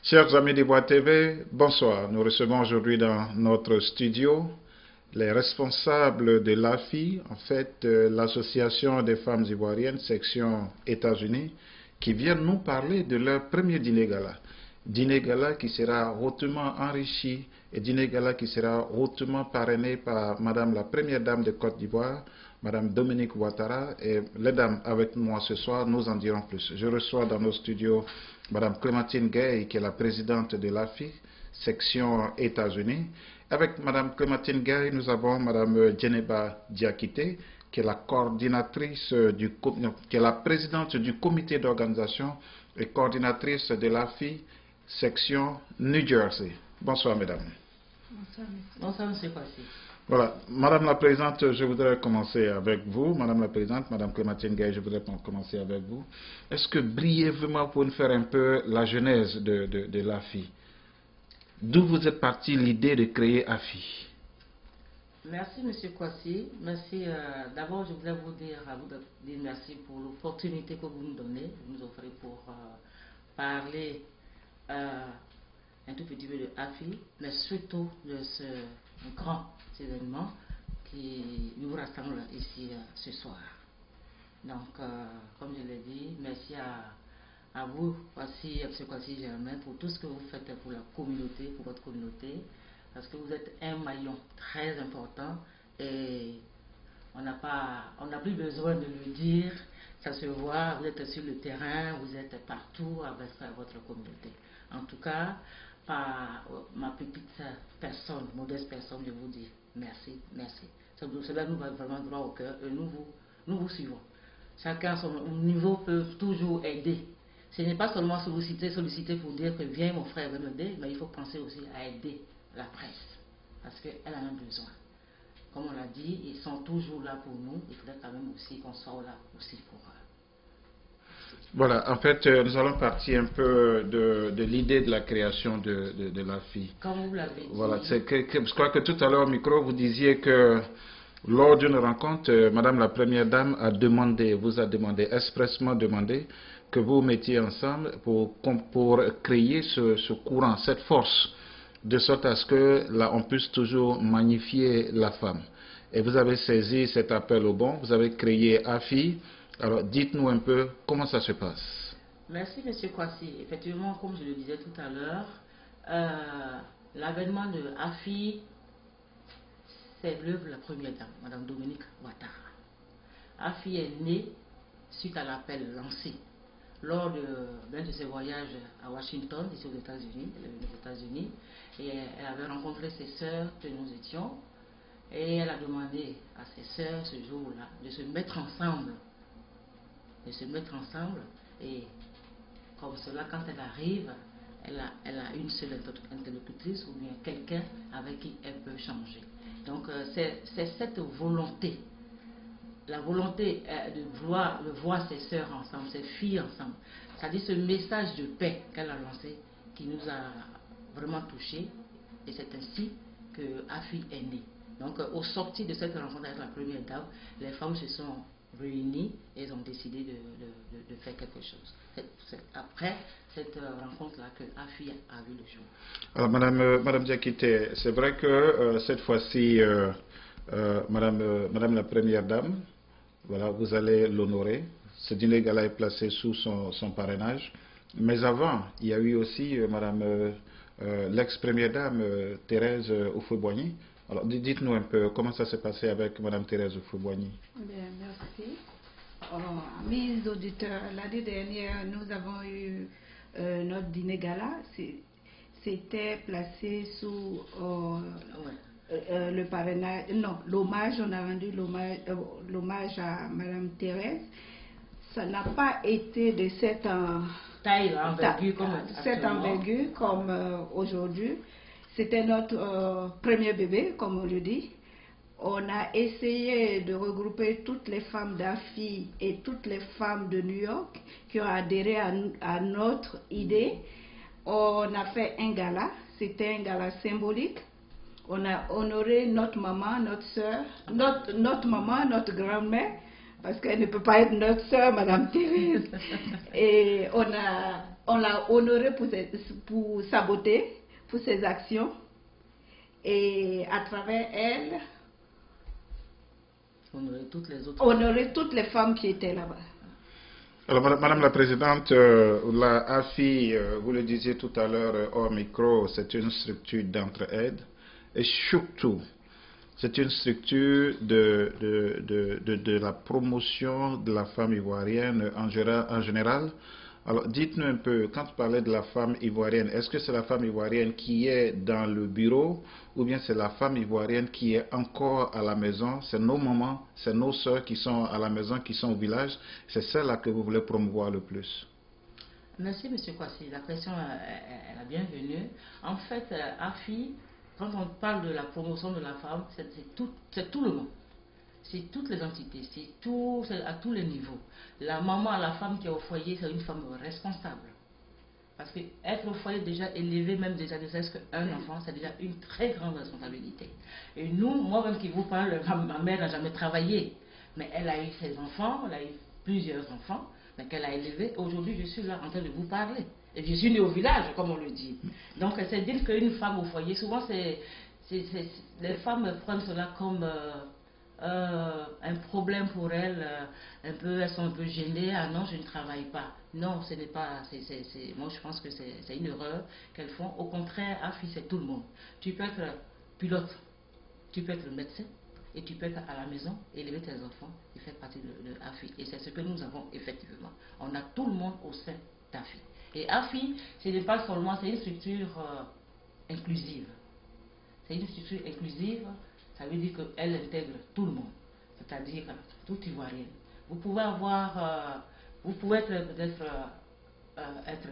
Chers amis d'Ivoire TV, bonsoir. Nous recevons aujourd'hui dans notre studio les responsables de l'AFI, en fait l'Association des femmes ivoiriennes, section États-Unis, qui viennent nous parler de leur premier dîner gala. Dîner gala qui sera hautement enrichi et dîner gala qui sera hautement parrainé par Madame la Première Dame de Côte d'Ivoire, Madame Dominique Ouattara, et les dames avec moi ce soir nous en diront plus. Je reçois dans nos studios Madame Clémentine Gay, qui est la présidente de l'AFI, section États-Unis. Avec Madame Clémentine Gay, nous avons Madame Djeneba Diakité, qui est la coordinatrice qui est la présidente du comité d'organisation et coordinatrice de l'AFI, section New Jersey. Bonsoir, mesdames. Bonsoir, bonsoir, monsieur Kwasi. Voilà, Madame la Présidente, je voudrais commencer avec vous. Madame la Présidente, Madame Clémentine Gay, je voudrais commencer avec vous. Est-ce que brièvement, pour nous faire un peu la genèse de l'AFI, d'où vous êtes parti l'idée de créer AFI? Merci, monsieur Kwasi. Merci. D'abord, je voudrais vous dire merci pour l'opportunité que vous nous donnez, vous nous offrez pour parler un tout petit peu de AFI, mais surtout de ce grand événement qui nous rassemble ici ce soir. Donc, comme je l'ai dit, merci à vous, M. Kwasi Germain, pour tout ce que vous faites pour la communauté, pour votre communauté, parce que vous êtes un maillon très important et on n'a plus besoin de le dire, ça se voit, vous êtes sur le terrain, vous êtes partout avec votre communauté. En tout cas, par ma petite personne, modeste personne, je vous dis merci, merci. Cela nous va vraiment droit au cœur et nous vous suivons. Chacun à son niveau peut toujours aider. Ce n'est pas seulement solliciter pour dire que viens mon frère, viens m'aider, mais il faut penser aussi à aider la presse, parce qu'elle en a besoin. Comme on l'a dit, ils sont toujours là pour nous, il faudrait quand même aussi qu'on soit là aussi pour eux. Voilà, en fait, nous allons partir un peu de l'idée de la création de l'AFI. Comme vous l'avez dit. Voilà, je crois que tout à l'heure au micro, vous disiez que lors d'une rencontre, Madame la Première Dame vous a demandé, expressement demandé, que vous mettiez ensemble pour créer ce courant, cette force, de sorte à ce que là, on puisse toujours magnifier la femme. Et vous avez saisi cet appel au bon, vous avez créé AFI. Alors, dites-nous un peu comment ça se passe. Merci, monsieur Kwasi. Effectivement, comme je le disais tout à l'heure, l'avènement de AFI, c'est l'œuvre de la Première Dame, Madame Dominique Ouattara. AFI est née suite à l'appel lancé lors d'un de ses voyages à Washington, ici aux États-Unis. Elle est venue aux États-Unis et elle avait rencontré ses sœurs que nous étions. Et elle a demandé à ses sœurs ce jour-là de se mettre ensemble. Et comme cela, quand elle arrive, elle a une seule interlocutrice ou bien quelqu'un avec qui elle peut changer. Donc c'est cette volonté, la volonté de voir ses sœurs ensemble, ses filles ensemble, c'est-à-dire ce message de paix qu'elle a lancé qui nous a vraiment touchés, et c'est ainsi que AFI est née. Donc au sorti de cette rencontre avec la Première Dame, les femmes se sont réunis et ils ont décidé de faire quelque chose. C'est après cette rencontre-là que AFI a vu le jour. Alors, Madame Diakité, c'est vrai que cette fois-ci, Madame la Première Dame, voilà, vous allez l'honorer. Ce dîner gala est placé sous son parrainage. Mais avant, il y a eu aussi Madame l'ex-première dame Thérèse Houphouët-Boigny. Alors, dites-nous un peu comment ça s'est passé avec Mme Thérèse Houphouët-Boigny. Bien, merci. Mes auditeurs, l'année dernière, nous avons eu notre dîner gala. C'était placé sous le parrainage, non, l'hommage, on a rendu l'hommage à Mme Thérèse. Ça n'a pas été de cette envergure comme aujourd'hui. C'était notre premier bébé, comme on le dit. On a essayé de regrouper toutes les femmes d'AFI et toutes les femmes de New York qui ont adhéré à notre idée. On a fait un gala, c'était un gala symbolique. On a honoré notre maman, notre soeur, notre maman, notre grand-mère, parce qu'elle ne peut pas être notre soeur, Madame Thérèse. Et on a on l'a honorée pour sa beauté, pour ses actions. Et à travers elle, honorer toutes les femmes qui étaient là-bas. Alors, Madame la Présidente, la AFI, vous le disiez tout à l'heure hors micro, c'est une structure d'entraide et surtout, c'est une structure de la promotion de la femme ivoirienne en général. Alors, dites-nous un peu, quand vous parlez de la femme ivoirienne, est-ce que c'est la femme ivoirienne qui est dans le bureau ou bien c'est la femme ivoirienne qui est encore à la maison? C'est nos mamans, c'est nos sœurs qui sont à la maison, qui sont au village. C'est celle-là que vous voulez promouvoir le plus. Merci, M. Kwasi. La question est la bienvenue. En fait, AFI, quand on parle de la promotion de la femme, c'est tout le monde. C'est toutes les entités, c'est à tous les niveaux. La maman, la femme qui est au foyer, c'est une femme responsable. Parce qu'être au foyer, déjà élever, même déjà ne serait-ce qu'un enfant, c'est déjà une très grande responsabilité. Et nous, moi-même qui vous parle, ma mère n'a jamais travaillé, mais elle a eu ses enfants, elle a eu plusieurs enfants, mais qu'elle a élevés. Aujourd'hui, je suis là en train de vous parler. Et je suis née au village, comme on le dit. Donc, c'est dire qu'une femme au foyer, souvent, les femmes prennent cela comme un problème pour elles, elles sont un peu gênées. Ah non, je ne travaille pas. Non, ce n'est pas. Moi, je pense que c'est une erreur qu'elles font. Au contraire, AFI, c'est tout le monde. Tu peux être pilote, tu peux être médecin, et tu peux être à la maison, élever tes enfants et faire partie de AFI. Et c'est ce que nous avons effectivement. On a tout le monde au sein d'AFI. Et AFI, ce n'est pas seulement, c'est une structure inclusive. C'est une structure inclusive. Ça veut dire qu'elle intègre tout le monde, c'est-à-dire tout Ivoirien. Vous pouvez avoir, vous pouvez peut-être être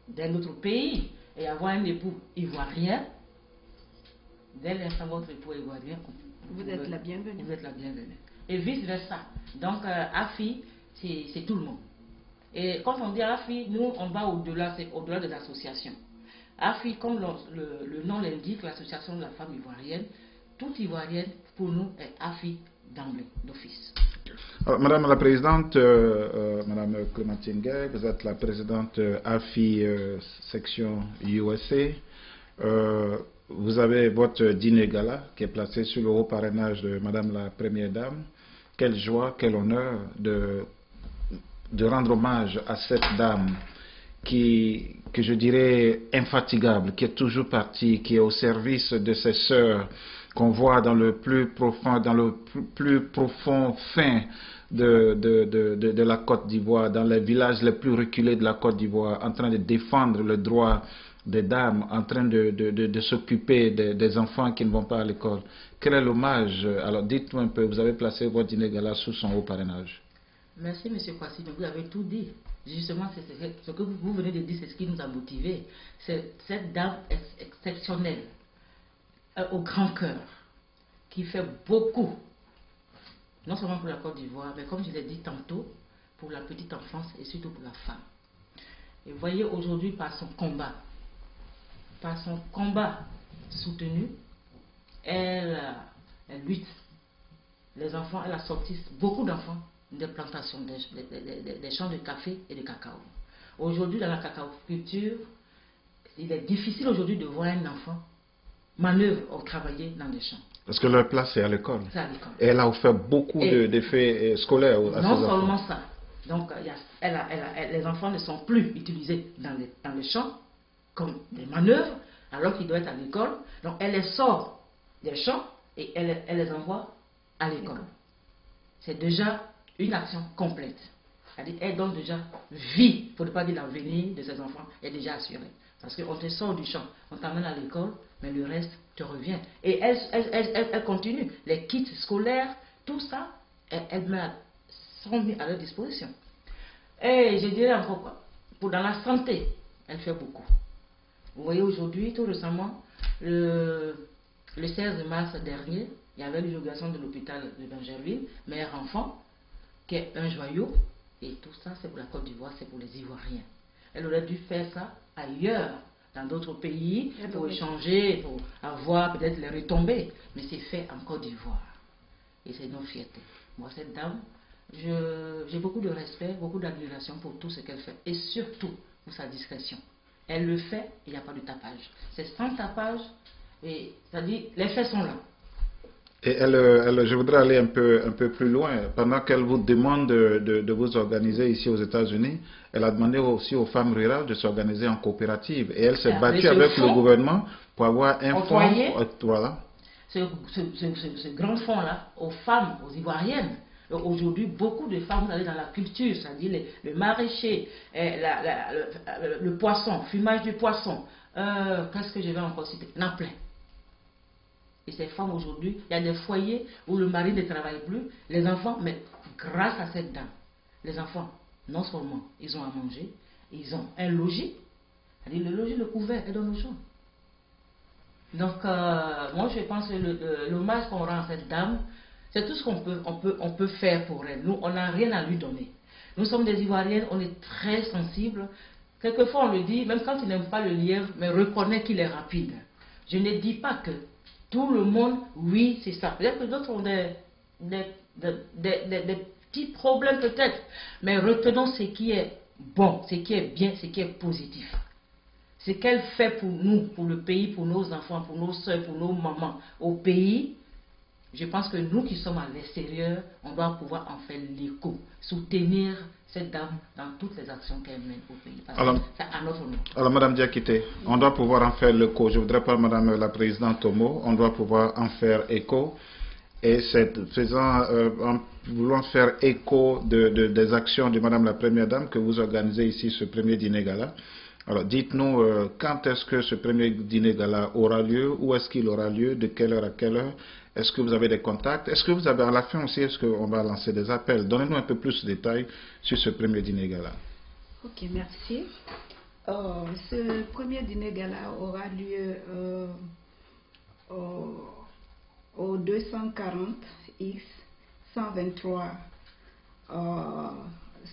d'un autre pays et avoir un époux ivoirien. Dès l'instant votre époux ivoirien, vous êtes la bienvenue. Vous êtes la bienvenue. Et vice versa. Donc AFI, c'est tout le monde. Et quand on dit AFI, nous on va au-delà, c'est au-delà de l'association. AFI, comme le nom l'indique, l'association de la femme ivoirienne, toute ivoirienne, pour nous, est AFI d'emblée, d'office. Madame la Présidente, Madame Clémentine Gay, vous êtes la présidente AFI section USA. Vous avez votre dîner gala qui est placé sur le haut parrainage de Madame la Première Dame. Quelle joie, quel honneur de rendre hommage à cette dame que je dirais infatigable, qui est toujours partie, qui est au service de ses sœurs, qu'on voit dans le plus profond fin de la Côte d'Ivoire, dans les villages les plus reculés de la Côte d'Ivoire, en train de défendre le droit des dames, en train de s'occuper des enfants qui ne vont pas à l'école. Quel est l'hommage? Alors dites-moi un peu, vous avez placé votre dîner gala sous son haut parrainage. Merci M. Kwasi, vous avez tout dit. Justement, ce que vous venez de dire, c'est ce qui nous a motivés. Cette dame exceptionnelle, au grand cœur, qui fait beaucoup, non seulement pour la Côte d'Ivoire, mais comme je l'ai dit tantôt, pour la petite enfance et surtout pour la femme. Et voyez aujourd'hui par son combat soutenu, elle lutte. Les enfants, elle a sorti beaucoup d'enfants des plantations, des champs de café et de cacao. Aujourd'hui, dans la cacaoculture, il est difficile aujourd'hui de voir un enfant manœuvre ou travailler dans des champs. Parce que leur place est à l'école. C'est à l'école. Et elle a offert beaucoup d'effets scolaires à ses enfants. Non seulement ça. Donc, les enfants ne sont plus utilisés dans les champs comme des manœuvres, alors qu'ils doivent être à l'école. Donc, elle les sort des champs et elle les envoie à l'école. C'est déjà une action complète. C'est-à-dire, elle donne déjà vie, pour ne pas dire l'avenir de ses enfants, est déjà assuré. Parce qu'on te sort du champ, on t'amène à l'école, mais le reste te revient. Et elle continue. Les kits scolaires, tout ça, elle sont mis à leur disposition. Et je dirais encore, dans la santé, elle fait beaucoup. Vous voyez aujourd'hui, tout récemment, le 16 mars dernier, il y avait l'inauguration de l'hôpital de Benjerville, mère enfant, qui est un joyau, et tout ça c'est pour la Côte d'Ivoire, c'est pour les Ivoiriens. Elle aurait dû faire ça ailleurs, dans d'autres pays, pour échanger, pour avoir peut-être les retombées, mais c'est fait en Côte d'Ivoire. Et c'est nos fiertés. Moi, cette dame, j'ai beaucoup de respect, beaucoup d'admiration pour tout ce qu'elle fait. Et surtout pour sa discrétion. Elle le fait, il n'y a pas de tapage. C'est sans tapage, et c'est-à-dire les faits sont là. Et je voudrais aller un peu plus loin. Pendant qu'elle vous demande de vous organiser ici aux États-Unis, elle a demandé aussi aux femmes rurales de s'organiser en coopérative. Et elle s'est battue avec le gouvernement pour avoir un fonds. Voilà. Ce grand fonds-là, aux femmes, aux Ivoiriennes. Aujourd'hui, beaucoup de femmes sont allées dans la culture, c'est-à-dire le maraîcher, le poisson, fumage du poisson. Qu'est-ce que je vais encore citer? Il y en a plein. Et ces femmes aujourd'hui, il y a des foyers où le mari ne travaille plus, les enfants, mais grâce à cette dame, les enfants, non seulement ils ont à manger, ils ont un logis, c'est-à-dire le logis, le couvert est dans nos champs. Donc, moi je pense que l'hommage qu'on rend à cette dame, c'est tout ce qu'on peut faire pour elle. Nous, on n'a rien à lui donner. Nous sommes des Ivoiriennes, on est très sensibles. Quelquefois on le dit, même quand il n'aime pas le lièvre, mais reconnaît qu'il est rapide. Je ne dis pas que tout le monde, oui, c'est ça. Peut-être que d'autres ont des petits problèmes peut-être, mais retenons ce qui est bon, ce qui est bien, ce qui est positif. Ce qu'elle fait pour nous, pour le pays, pour nos enfants, pour nos soeurs, pour nos mamans, au pays, je pense que nous qui sommes à l'extérieur, on doit pouvoir en faire l'écho, soutenir cette dame dans toutes les actions qu'elle mène au pays. Parce que c'est à notre nom. Alors, Madame Diakité, on doit pouvoir en faire l'écho. Je voudrais pas, Madame la Présidente Tomo, on doit pouvoir en faire écho. Et en voulant faire écho des actions de Madame la Première Dame que vous organisez ici ce premier dîner gala. Alors, dites-nous, quand est-ce que ce premier dîner gala aura lieu? Où est-ce qu'il aura lieu? De quelle heure à quelle heure? Est-ce que vous avez des contacts? Est-ce que vous avez, à la fin aussi, est-ce qu'on va lancer des appels? Donnez-nous un peu plus de détails sur ce premier dîner gala. Ok, merci. Ce premier dîner gala aura lieu au 240 X 123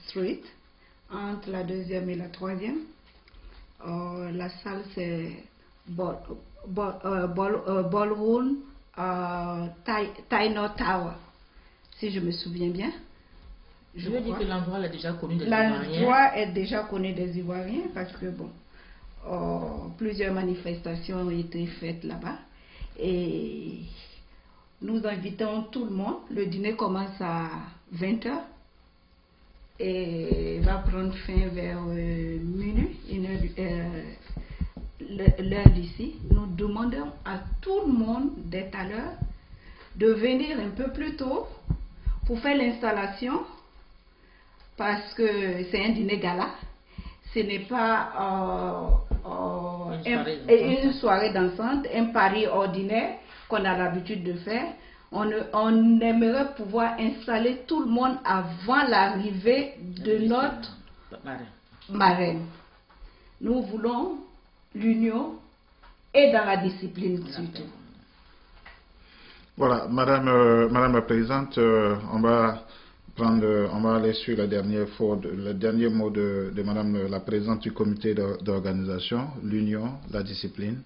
Street, entre la 2e et la 3e. La salle c'est Ballroom Taino Tower, si je me souviens bien. Je veux dire que l'endroit est déjà connu des Ivoiriens. L'endroit est déjà connu des Ivoiriens parce que bon, plusieurs manifestations ont été faites là-bas et nous invitons tout le monde. Le dîner commence à 20 h et va prendre fin vers minuit, l'heure d'ici. Nous demandons à tout le monde d'être à l'heure, de venir un peu plus tôt pour faire l'installation parce que c'est un dîner gala. Ce n'est pas une soirée dansante, un pari ordinaire qu'on a l'habitude de faire. On aimerait pouvoir installer tout le monde avant l'arrivée de notre marraine. Nous voulons l'union et dans la discipline surtout. Voilà, Madame la Présidente, on va aller sur le dernier mot de Madame la Présidente du comité d'organisation, l'union, la discipline.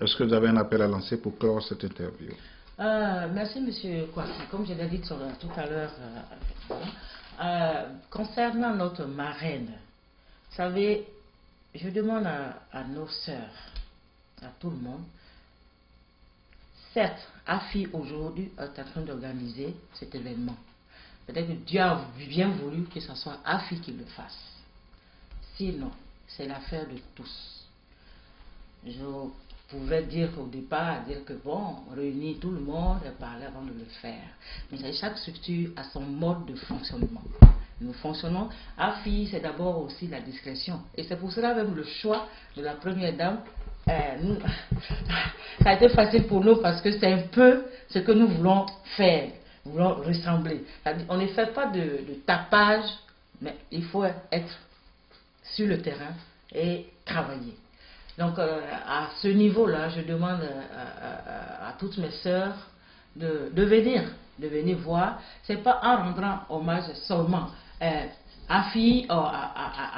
Est-ce que vous avez un appel à lancer pour clore cette interview? Merci Monsieur Kwasi. Comme je l'ai dit tout à l'heure, concernant notre marraine, vous savez, je demande à nos sœurs, à tout le monde, certes, AFI aujourd'hui est en train d'organiser cet événement. Peut-être que Dieu a bien voulu que ce soit AFI qui le fasse. Sinon, c'est l'affaire de tous. Je pouvais dire au départ, que bon, réunir tout le monde et parler avant de le faire. Mais chaque structure a son mode de fonctionnement. Nous fonctionnons. AFI, c'est d'abord aussi la discrétion. Et c'est pour cela même le choix de la Première Dame. Ça a été facile pour nous parce que c'est un peu ce que nous voulons faire. Nous voulons ressembler. On ne fait pas de tapage, mais il faut être sur le terrain et travailler. Donc à ce niveau-là, je demande à toutes mes sœurs de venir voir. Ce n'est pas en rendant hommage seulement à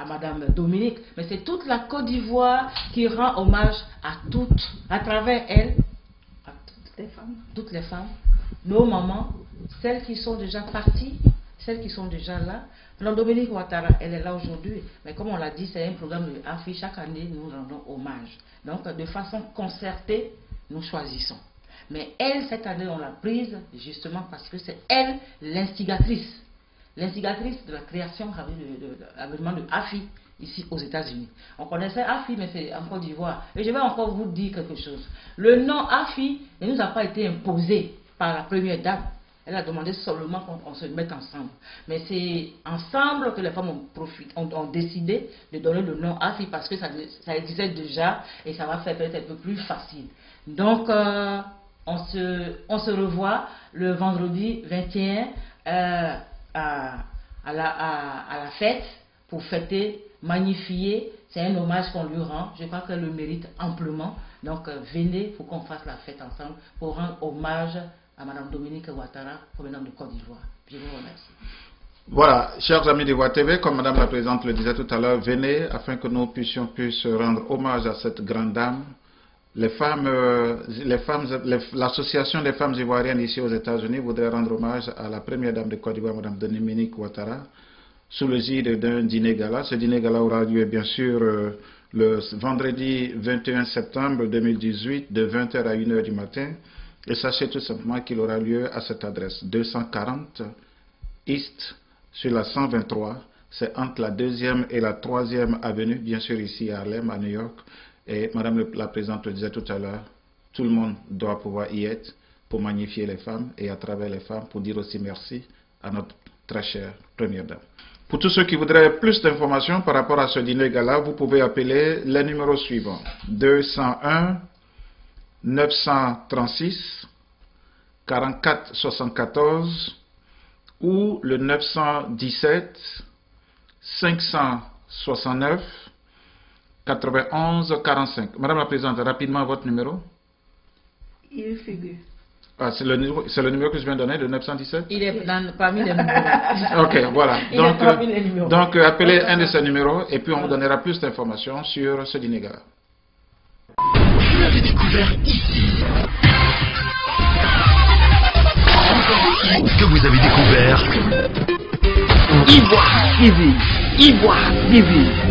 Madame Dominique, mais c'est toute la Côte d'Ivoire qui rend hommage à travers elle, à toutes les femmes, nos mamans, celles qui sont déjà parties, celles qui sont déjà là. Madame Dominique Ouattara, elle est là aujourd'hui, mais comme on l'a dit, c'est un programme de AFI. Chaque année, nous rendons hommage. Donc, de façon concertée, nous choisissons. Mais elle, cette année, on l'a prise justement parce que c'est elle l'instigatrice. L'instigatrice de la création de AFI ici aux États-Unis. On connaissait AFI, mais c'est en Côte d'Ivoire. Et je vais encore vous dire quelque chose. Le nom AFI ne nous a pas été imposé par la première dame. Elle a demandé seulement qu'on se mette ensemble. Mais c'est ensemble que les femmes ont décidé de donner le nom AFI parce que ça existait déjà et ça va faire peut-être un peu plus facile. Donc, on se revoit le vendredi 21 à la fête pour fêter, magnifier. C'est un hommage qu'on lui rend. Je crois qu'elle le mérite amplement. Donc, venez pour qu'on fasse la fête ensemble pour rendre hommage à Mme Dominique Ouattara, présidente de Côte d'Ivoire. Je vous remercie. Voilà, chers amis de Voix TV, comme Madame la Présidente le disait tout à l'heure, venez afin que nous puissions rendre hommage à cette grande dame. L'association des femmes ivoiriennes ici aux États-Unis voudrait rendre hommage à la première dame de Côte d'Ivoire, Mme Dominique Ouattara, sous le gide d'un dîner gala. Ce dîner gala aura lieu bien sûr le vendredi 21 septembre 2018 de 20h à 1h du matin. Et sachez tout simplement qu'il aura lieu à cette adresse 240 East sur la 123. C'est entre la 2e et la 3e avenue, bien sûr ici à Harlem, à New York. Et Madame la Présidente le disait tout à l'heure, tout le monde doit pouvoir y être pour magnifier les femmes et à travers les femmes pour dire aussi merci à notre très chère Première Dame. Pour tous ceux qui voudraient plus d'informations par rapport à ce dîner gala, vous pouvez appeler les numéros suivants 201 936 44 74 ou le 917 569 91 45. Madame la Présidente, rapidement votre numéro. Il figure. Ah, c'est le numéro que je viens de donner, le 917? Il est parmi les numéros. Ok, voilà. Il est parmi les numéros. Donc, appelez un de ces numéros et puis on vous donnera plus d'informations sur ce dîner gala. Vous l'avez découvert ici. Que vous avez découvert Ivoire TV. Ivoire TV.